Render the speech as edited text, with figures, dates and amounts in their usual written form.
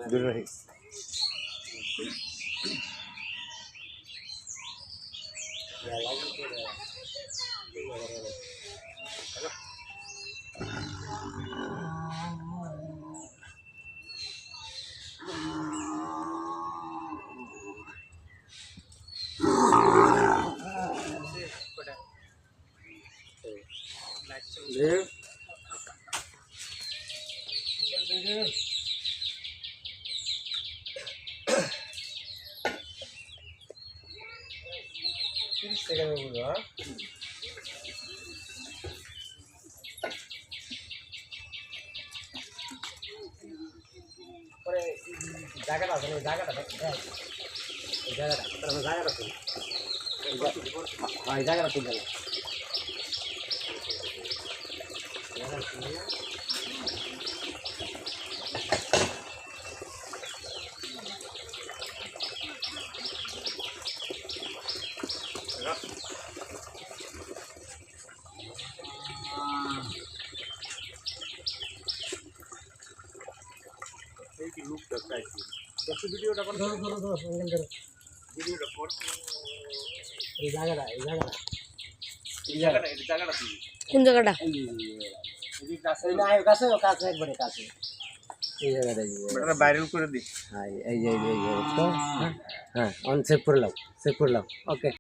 দূরে রাখি জায়গাটা আছে না জায়গাটা এই জায়গাটা তুলবে ভিডিওটা এই জায়গাটা কোন জায়গাটা? কাছে একবারে কাছে এই জায়গাটা ভাইরাল করে দিই। হ্যাঁ এই যে হ্যাঁ অন সেভ করে লাও ওকে।